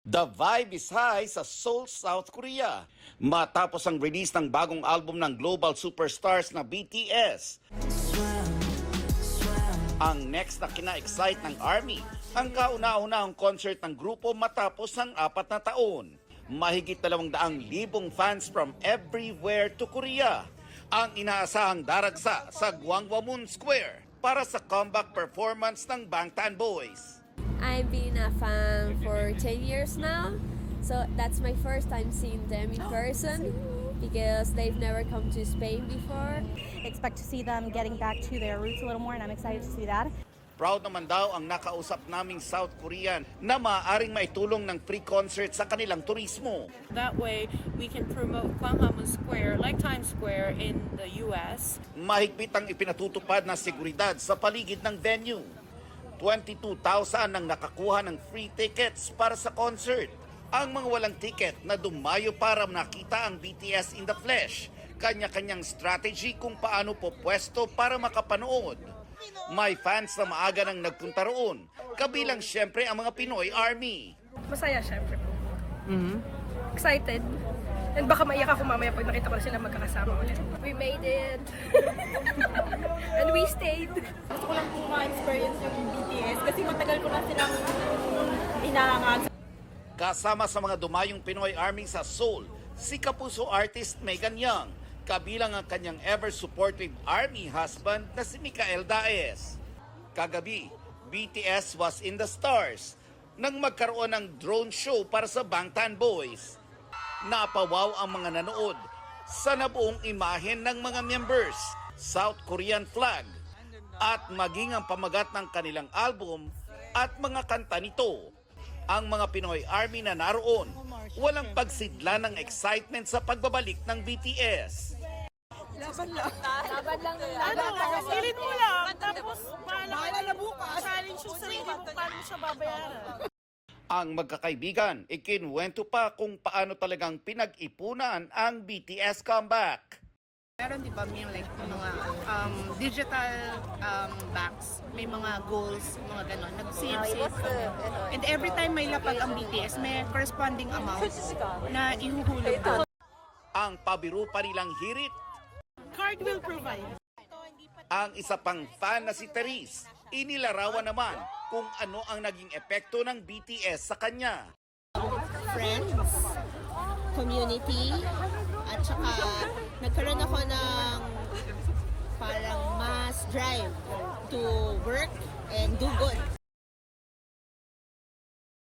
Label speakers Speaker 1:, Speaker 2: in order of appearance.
Speaker 1: The vibe is high sa Seoul, South Korea. Matapos ang release ng bagong album ng global superstars na BTS. Ang next na kina-excite ng ARMY, ang kauna-unahang concert ng grupo matapos ang 4 na taon. Mahigit 200,000 fans from everywhere to Korea ang inaasahang daragsa sa Gwanghwamun Square para sa comeback performance ng Bangtan Boys.
Speaker 2: I've been a fan for 10 years now, so that's my first time seeing them in person because they've never come to Spain before.
Speaker 3: Expect to see them getting back to their roots a little more, and I'm excited to see that.
Speaker 1: Proud naman daw ang nakausap naming South Korean na maaaring maitulong ng free concert sa kanilang turismo.
Speaker 4: That way, we can promote Gwanghwamun Square like Times Square in the U.S.
Speaker 1: Mahigpit ang ipinatutupad na seguridad sa paligid ng venue. 22,000 ang nakakuha ng free tickets para sa concert. Ang mga walang ticket na dumayo para nakita ang BTS in the flesh, kanya-kanyang strategy kung paano po pwesto para makapanood. May fans na maaga nang nagpunta roon, kabilang syempre ang mga Pinoy ARMY.
Speaker 5: Masaya syempre po. Excited. And baka maiyak ako mamaya pag nakita ko na sila magkakasama ulit. We made it. And we stayed.
Speaker 3: Gusto ko lang po ma-experience yung BTS kasi matagal ko na silang inaangan.
Speaker 1: Kasama sa mga dumayong Pinoy ARMY sa Seoul, si kapuso artist Megan Young, kabilang ang kanyang ever-supportive ARMY husband na si Mikael Daes. Kagabi, BTS was in the stars nang magkaroon ng drone show para sa Bangtan Boys. Napawaw ang mga nanood sa nabuong imahen ng mga members, South Korean flag, at maging ang pamagat ng kanilang album at mga kanta nito. Ang mga Pinoy ARMY na naroon, walang pagsidla ng excitement sa pagbabalik ng BTS.
Speaker 3: Laban lang.
Speaker 4: Pilit mo lang, tapos bahala na bukas. Challenge yung sarili mo, paano mo siya babayaran?
Speaker 1: Ang magkakaibigan, ikinwento pa kung paano talagang pinag-ipunan ang BTS comeback.
Speaker 6: Meron di ba may like mga digital backs, may mga goals, mga ganon. Nag-save kami. And every time may lapag ang BTS, may corresponding amount na ihuhulog doon.
Speaker 1: Ang pabiro pa nilang hirit,
Speaker 4: Card will provide.
Speaker 1: ang isa pang fan na si Therese, inilarawan naman kung ano ang naging epekto ng BTS sa kanya.
Speaker 7: Friends, community, at saka nagkaroon ako ng parang mass drive to work and do good.